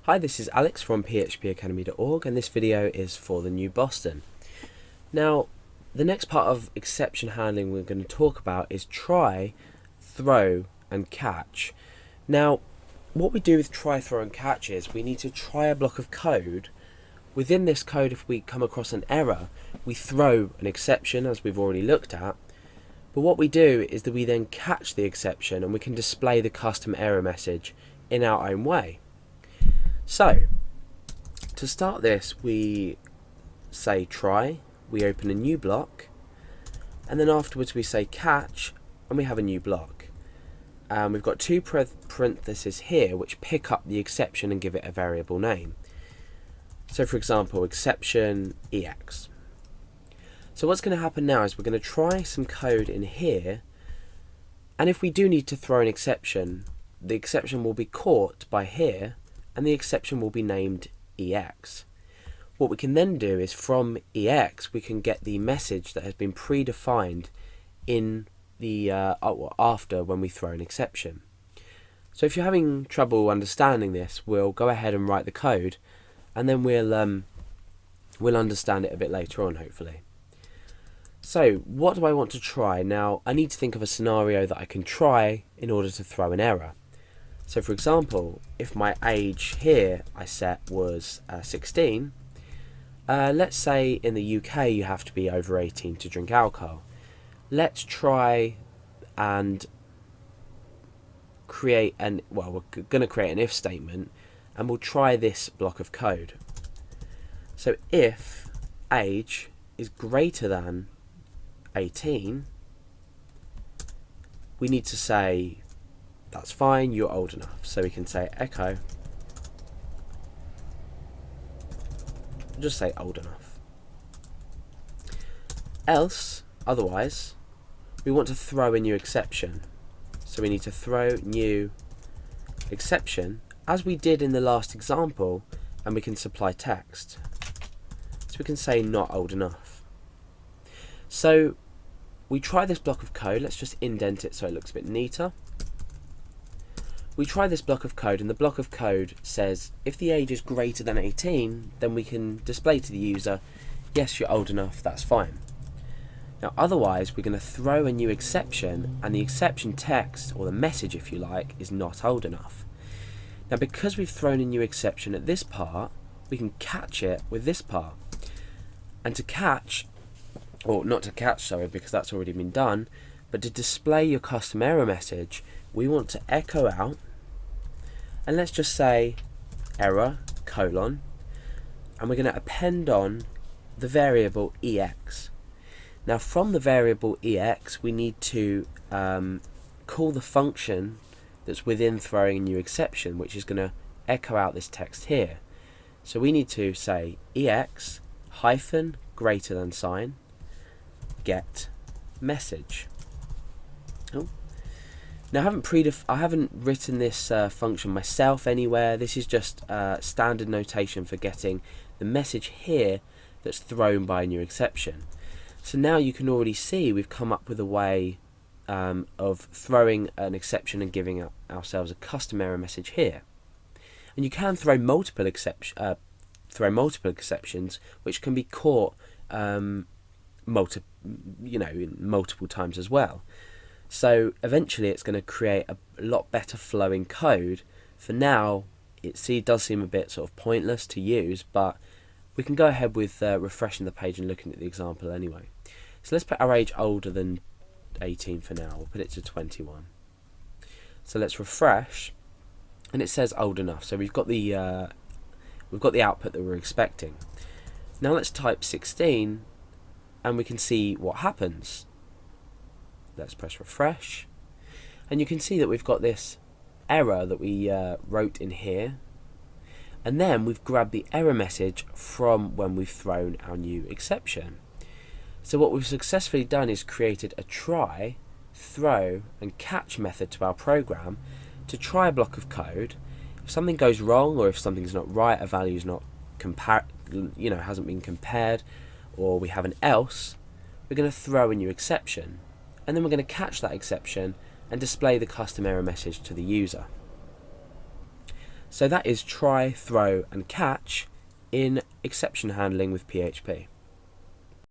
Hi, this is Alex from phpacademy.org, and this video is for the new Boston. Now, the next part of exception handling we're going to talk about is try, throw, and catch. Now, what we do with try, throw, and catch is we need to try a block of code. Within this code, if we come across an error, we throw an exception, as we've already looked at. But what we do is that we then catch the exception and we can display the custom error message in our own way. So, to start this, we say try, we open a new block, and then afterwards we say catch, and we have a new block. We've got two parentheses here which pick up the exception and give it a variable name. So for example, exception EX. So what's going to happen now is we're going to try some code in here, and if we do need to throw an exception, the exception will be caught by here, and the exception will be named EX. What we can then do is from EX we can get the message that has been predefined in the after when we throw an exception. So if you're having trouble understanding this, we'll go ahead and write the code, and then we'll understand it a bit later on, hopefully. So what do I want to try? Now I need to think of a scenario that I can try in order to throw an error. So for example, if my age here I set was 16, let's say in the UK you have to be over 18 to drink alcohol. Let's try and create we're going to create an if statement, and we'll try this block of code. So if age is greater than 18, we need to say that's fine, you're old enough. So we can say echo, just say old enough. Else, otherwise, we want to throw a new exception. So we need to throw new exception, as we did in the last example, and we can supply text. So we can say not old enough. So we try this block of code. Let's just indent it so it looks a bit neater. We try this block of code, and the block of code says if the age is greater than 18, then we can display to the user, yes, you're old enough, that's fine. Now otherwise we're going to throw a new exception, and the exception text, or the message if you like, is not old enough. Now because we've thrown a new exception at this part, we can catch it with this part. And to catch, or not to catch, sorry, because that's already been done, but to display your custom error message, we want to echo out, and let's just say error colon, and we're going to append on the variable EX. Now from the variable EX we need to call the function that's within throwing a new exception, which is going to echo out this text here. So we need to say EX hyphen greater than sign get message. Oh. Now I haven't written this function myself anywhere. This is just standard notation for getting the message here that's thrown by a new exception. So now you can already see we've come up with a way of throwing an exception and giving ourselves a custom error message here. And you can throw multiple exceptions, which can be caught multiple times as well. So eventually it's going to create a lot better flowing code. For now it does seem a bit sort of pointless to use, but we can go ahead with refreshing the page and looking at the example anyway. So let's put our age older than 18 for now. We'll put it to 21. So let's refresh, and it says old enough. So we've got the output that we're expecting. Now let's type 16, and we can see what happens. Let's press refresh, and you can see that we've got this error that we wrote in here, and then we've grabbed the error message from when we've thrown our new exception. So what we've successfully done is created a try, throw, and catch method to our program to try a block of code. If something goes wrong, or if something's not right, a value is not hasn't been compared, or we have an else, we're going to throw a new exception, and then we're going to catch that exception and display the custom error message to the user. So that is try, throw and catch in exception handling with PHP.